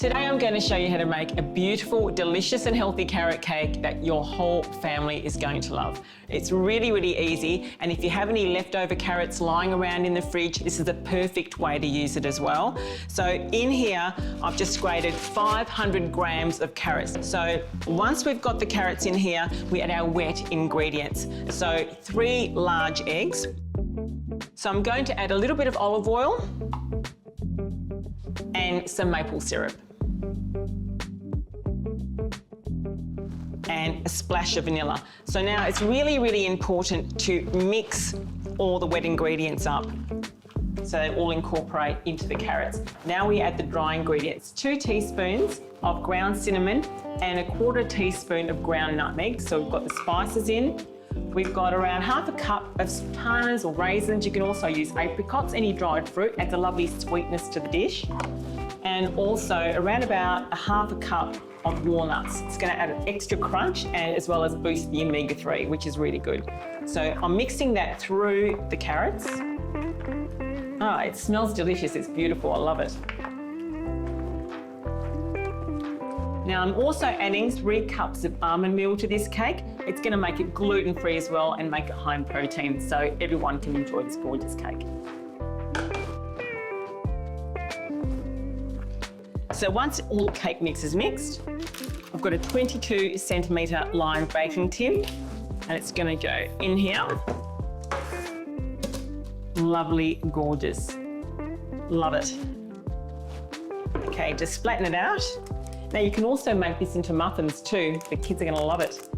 Today I'm going to show you how to make a beautiful, delicious and healthy carrot cake that your whole family is going to love. It's really, really easy, and if you have any leftover carrots lying around in the fridge, this is the perfect way to use it as well. So in here, I've just grated 500 grams of carrots. So once we've got the carrots in here, we add our wet ingredients. So 3 large eggs. So I'm going to add a little bit of olive oil and some maple syrup. And a splash of vanilla. So now it's really, really important to mix all the wet ingredients up so they all incorporate into the carrots. Now we add the dry ingredients. 2 teaspoons of ground cinnamon and a 1/4 teaspoon of ground nutmeg. So we've got the spices in. We've got around 1/2 cup of sultanas or raisins. You can also use apricots, any dried fruit, adds a lovely sweetness to the dish. And also around about 1/2 cup of walnuts. It's going to add an extra crunch and as well as boost the omega-3, which is really good. So I'm mixing that through the carrots. Oh, it smells delicious. It's beautiful. I love it. Now I'm also adding 3 cups of almond meal to this cake. It's going to make it gluten-free as well and make it high in protein so everyone can enjoy this gorgeous cake. So once all the cake mix is mixed, I've got a 22 centimetre lined baking tin and it's going to go in here. Lovely, gorgeous. Love it. Okay, just flatten it out. Now you can also make this into muffins too. The kids are going to love it.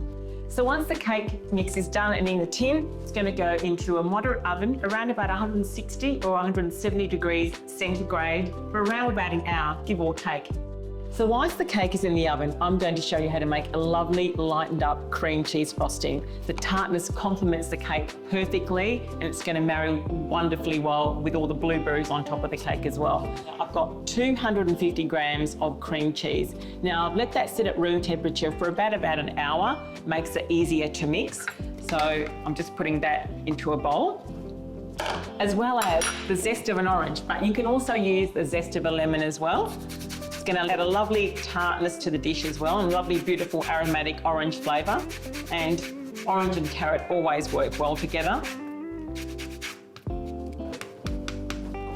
So once the cake mix is done and in the tin, it's going to go into a moderate oven around about 160 or 170 degrees centigrade for around about an hour, give or take. So whilst the cake is in the oven, I'm going to show you how to make a lovely lightened up cream cheese frosting. The tartness complements the cake perfectly and it's going to marry wonderfully well with all the blueberries on top of the cake as well. I've got 250 grams of cream cheese. Now I've let that sit at room temperature for about an hour, makes it easier to mix. So I'm just putting that into a bowl, as well as the zest of an orange, but you can also use the zest of a lemon as well. It's going to add a lovely tartness to the dish as well and lovely, beautiful, aromatic orange flavour. And orange and carrot always work well together.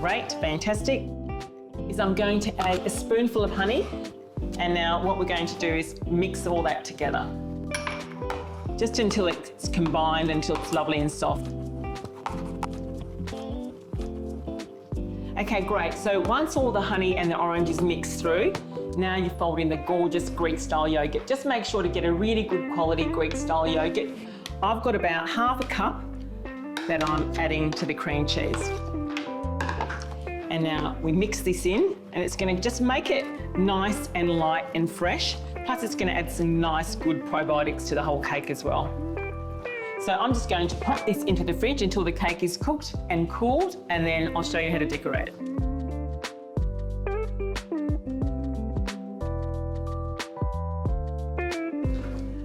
Great, fantastic. I'm going to add a spoonful of honey. And now what we're going to do is mix all that together. Just until it's combined, until it's lovely and soft. Okay, great. So once all the honey and the orange is mixed through, now you fold in the gorgeous Greek-style yogurt. Just make sure to get a really good quality Greek-style yogurt. I've got about 1/2 cup that I'm adding to the cream cheese. And now we mix this in and it's going to just make it nice and light and fresh. Plus it's going to add some nice, good probiotics to the whole cake as well. So I'm just going to pop this into the fridge until the cake is cooked and cooled, and then I'll show you how to decorate it.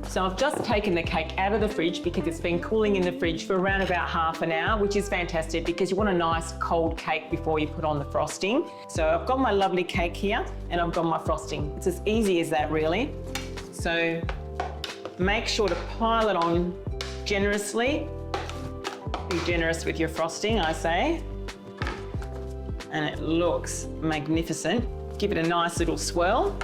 So I've just taken the cake out of the fridge because it's been cooling in the fridge for around about half an hour, which is fantastic because you want a nice cold cake before you put on the frosting. So I've got my lovely cake here and I've got my frosting. It's as easy as that, really. So make sure to pile it on generously. Be generous with your frosting, I say. And it looks magnificent. Give it a nice little swirl.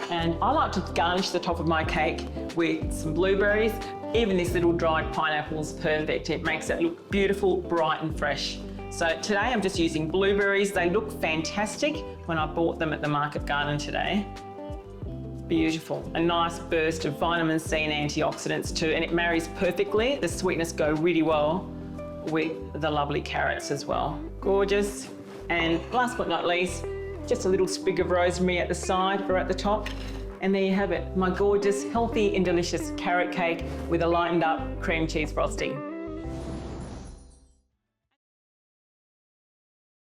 And I like to garnish the top of my cake with some blueberries. Even this little dried pineapple is perfect. It makes it look beautiful, bright and fresh. So today I'm just using blueberries. They look fantastic when I bought them at the Market Garden today. Beautiful. A nice burst of vitamin C and antioxidants too, and it marries perfectly. The sweetness go really well with the lovely carrots as well. Gorgeous. And last but not least, just a little sprig of rosemary at the side or at the top. And there you have it, my gorgeous, healthy and delicious carrot cake with a lightened up cream cheese frosting.